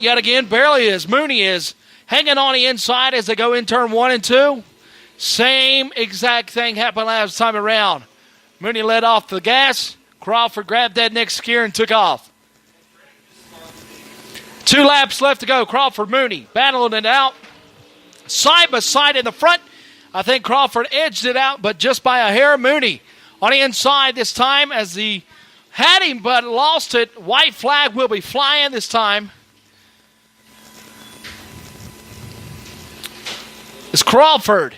yet again. Barely is. Mooney is hanging on the inside as they go in turn 1 and 2. Same exact thing happened last time around. Mooney led off the gas. Crawford grabbed that next gear and took off. 2 laps left to go. Crawford, Mooney battling it out. Side by side in the front. I think Crawford edged it out, but just by a hair. Mooney on the inside this time as he had him but lost it. White flag will be flying this time. It's Crawford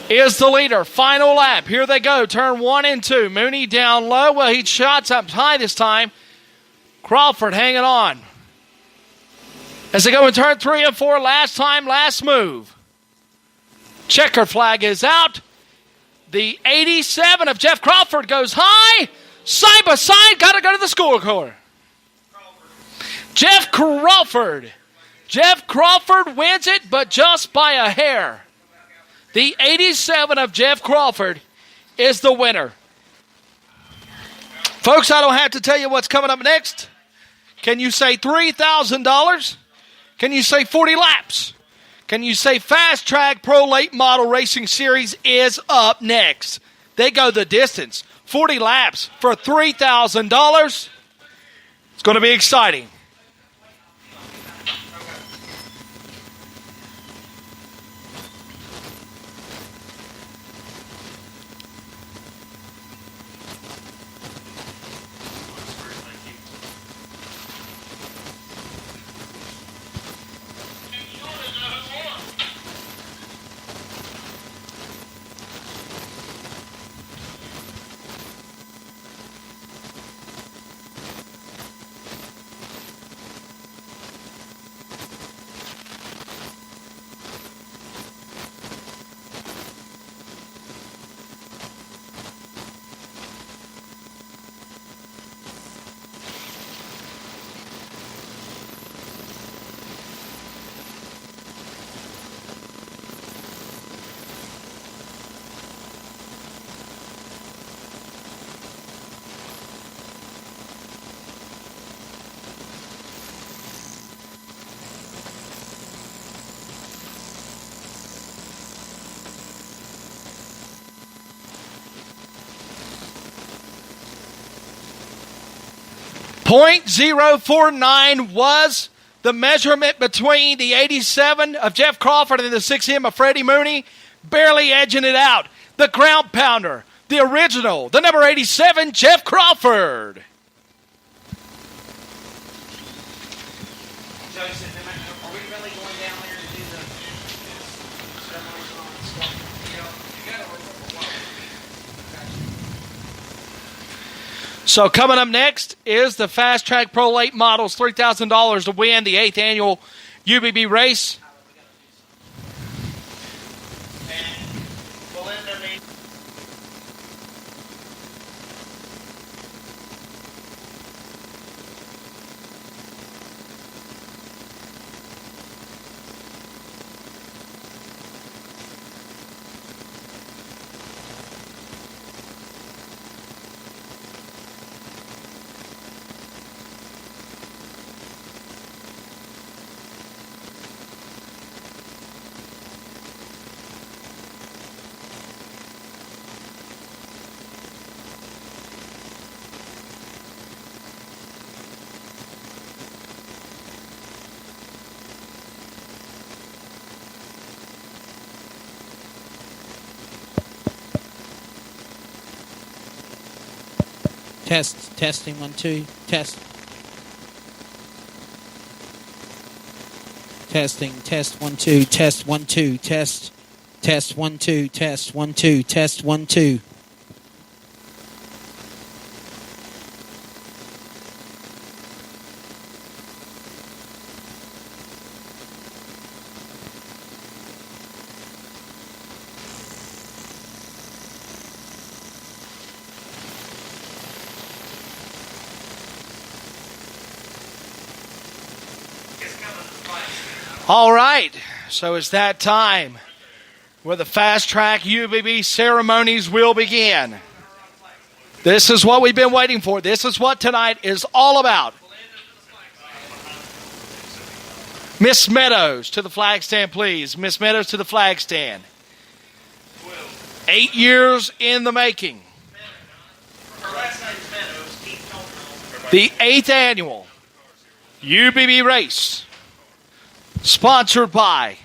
is the leader. Final lap. Here they go. Turn 1 and 2. Mooney down low. Well, he shots up high this time. Crawford hanging on. As they go in turn 3 and 4. Last time, last move. Checker flag is out. The 87 of Jeff Crawford goes high. Side by side. Got to go to the scorecard. Jeff Crawford. Jeff Crawford wins it, but just by a hair. The 87 of Jeff Crawford is the winner. Folks, I don't have to tell you what's coming up next. Can you say $3,000? Can you say 40 laps? Can you say Fast Track Pro Late Model Racing Series is up next? They go the distance. 40 laps for $3,000. It's going to be exciting. .049 was the measurement between the 87 of Jeff Crawford and the 6M of Freddie Mooney, barely edging it out. The ground pounder, the original, the number 87, Jeff Crawford. Joseph, are we really going down there to do the ceremony on the spot? You got to remember what. So coming up next is the Fast Track Pro Late Models, $3,000 to win the 8th annual UBB race. Testing 1 2 test. Testing 1 2 test 1 2 test 1 2 test 1 2 test 1 2. All right, so it's that time where the Fast Track UBB ceremonies will begin. This is what we've been waiting for. This is what tonight is all about. Miss Meadows to the flag stand, please. Miss Meadows to the flag stand. 8 years in the making. Her last name's Meadows. Keep talking. The 8th annual UBB race, sponsored by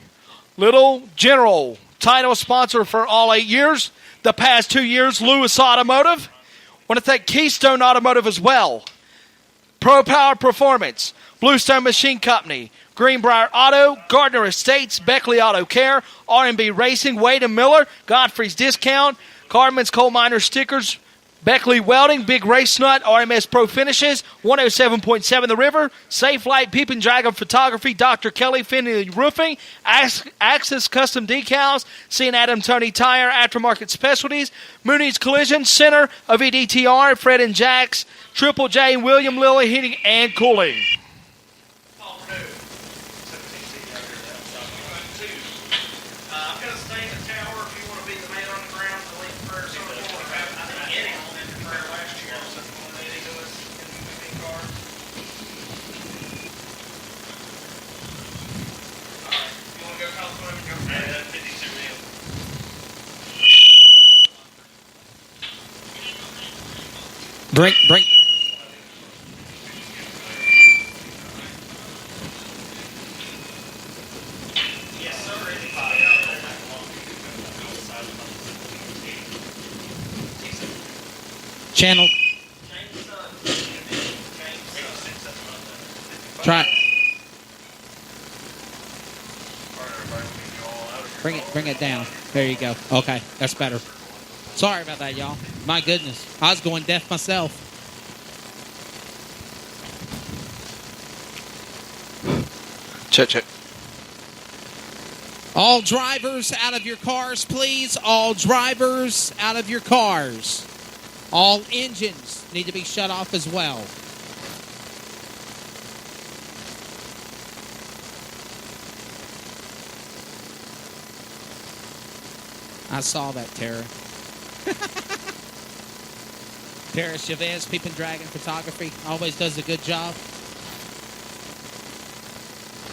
Little General, title sponsor for all 8 years. The past 2 years, Lewis Automotive. Want to thank Keystone Automotive as well. Pro Power Performance, Bluestone Machine Company, Greenbrier Auto, Gardner Estates, Beckley Auto Care, R&B Racing, Wade & Miller, Godfrey's Discount, Carmen's Coal Miner Stickers, Beckley Welding, Big Race Nut, RMS Pro Finishes, 107.7 The River, Safe Light, Peep and Dragon Photography, Dr. Kelly, Finley Roofing, Access Custom Decals, C. Adam Tony Tire, Aftermarket Specialties, Mooney's Collision Center of EDTR, Fred and Jack's, Triple J, William Lilly Heating and Cooling. I'm going to stay in the tower if you want to be the man on the ground to lead prayer. So I think Eddie led the prayer last year. So when Eddie Lewis in the moving car. All right. You want to go call someone and go pray? That's 52 million. Break. Yes, sir. Channel. Try. Bring it down. There you go. Okay, that's better. Sorry about that, y'all. My goodness, I was going deaf myself. Check. All drivers out of your cars, please. All drivers out of your cars. All engines need to be shut off as well. I saw that, Tara. Tara Chavez, Peep and Dragon Photography, always does a good job.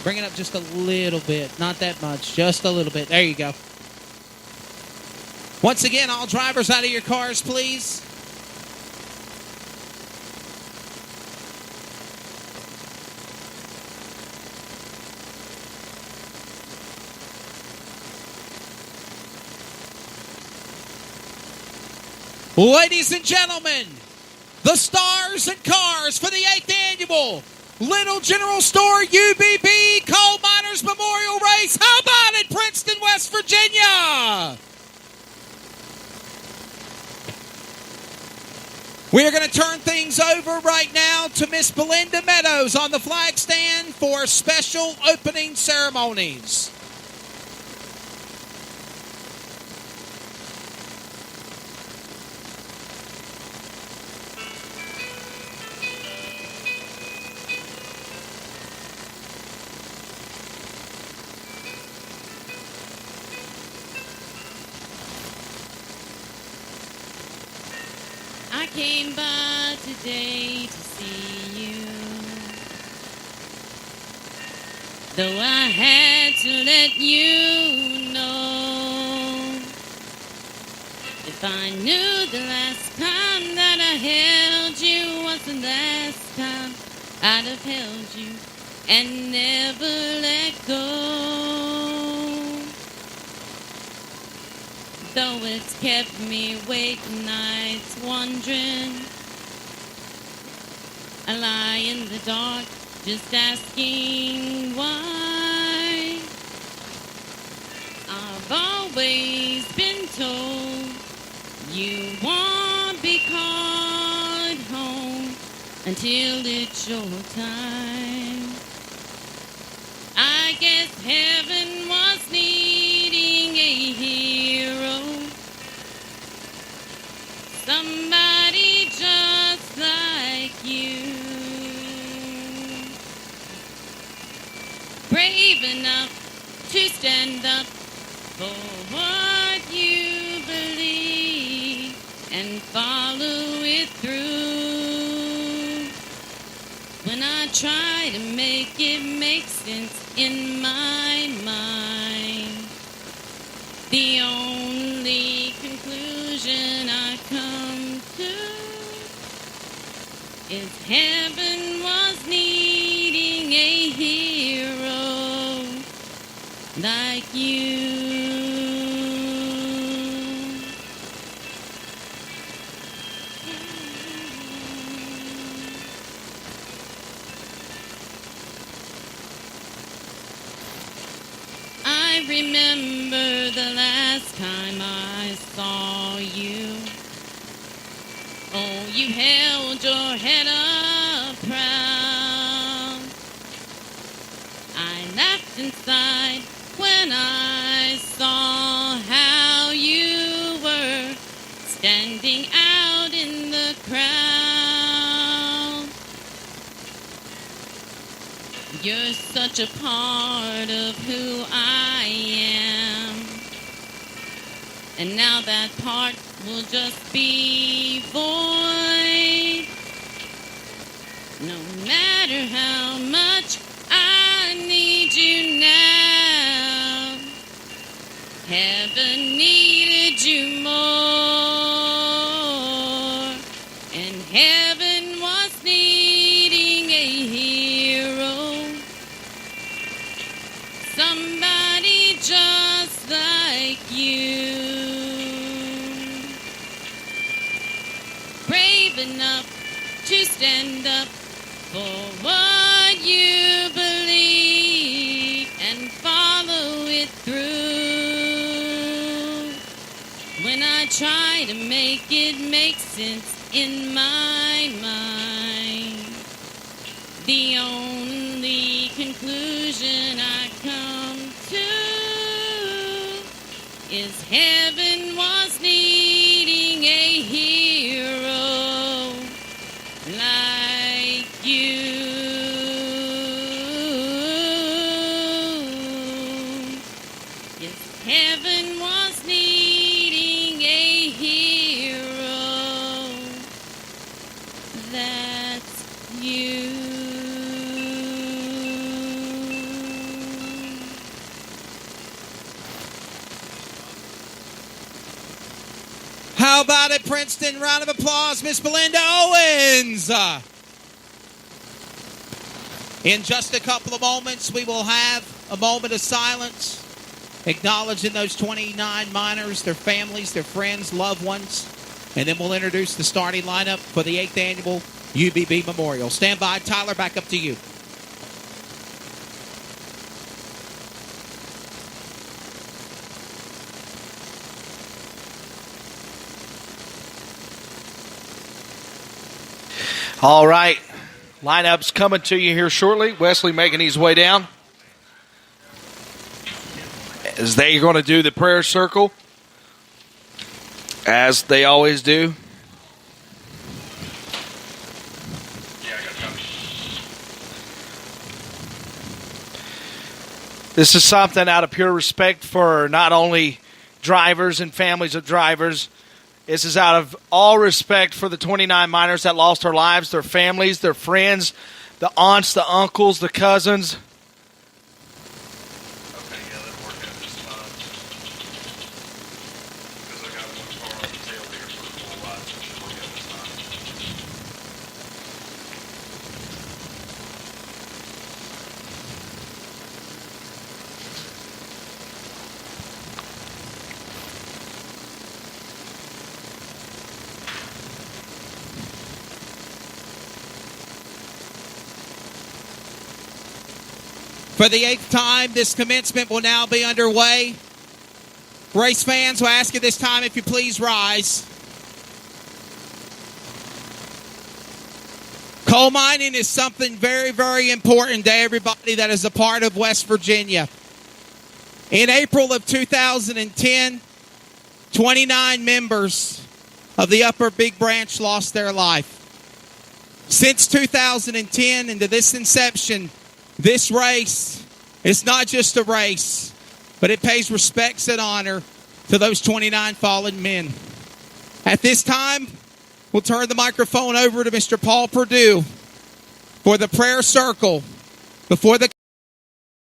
Bring it up just a little bit. Not that much. Just a little bit. There you go. Once again, all drivers out of your cars, please. Ladies and gentlemen, the stars and cars for the 8th annual Little General Store UBB Coal Miners Memorial Race. How about it, Princeton, West Virginia? We're going to turn things over right now to Miss Belinda Meadows on the flag stand for special opening ceremonies. I came by today to see you, though I had to let you know. If I knew the last time that I held you was the last time, I'd have held you and never let go. Though it's kept me awake nights wondering, I lie in the dark just asking why. I've always been told you won't be called home until it's your time. I guess heaven was needing a hero, somebody just like you, brave enough to stand up for what you believe and follow it through. When I I try to make it make sense in my mind, the only conclusion I come to is heaven was needing a hero like you. I remember the last time I saw you. Oh, you held your head up proud. I laughed inside when I saw how you were standing out in the crowd. You're such a part of who I am. And now that part will just be void. No matter how much I need you now, heaven needed you more. And heaven was needing a hero, somebody just like you. Brave enough to stand up for what you believe and follow it through. When I try to make it make sense in my mind, the only conclusion I come to is heaven was needing a hero like you. Yes, heaven was needing a hero. That's you. How about it, Princeton? Round of applause, Miss Belinda Owens. In just a couple of moments, we will have a moment of silence, acknowledging those 29 miners, their families, their friends, loved ones, and then we'll introduce the starting lineup for the 8th annual UBB Memorial. Stand by, Tyler, back up to you. All right. Lineup's coming to you here shortly. Wesley making his way down. As they're going to do the prayer circle, as they always do. This is something out of pure respect for not only drivers and families of drivers. This is out of all respect for the 29 miners that lost their lives, their families, their friends, the aunts, the uncles, the cousins. Okay, yeah, that'll work out just fine. Because I got one car on the tail here for the full ride, so it should work out just fine. For the 8th time, this commencement will now be underway. Race fans, will ask you this time if you please rise. Coal mining is something very, very important to everybody that is a part of West Virginia. In April of 2010, 29 members of the Upper Big Branch lost their life. Since 2010 and to this inception, this race is not just a race, but it pays respects and honor to those 29 fallen men. At this time, we'll turn the microphone over to Mr. Paul Perdue for the prayer circle before the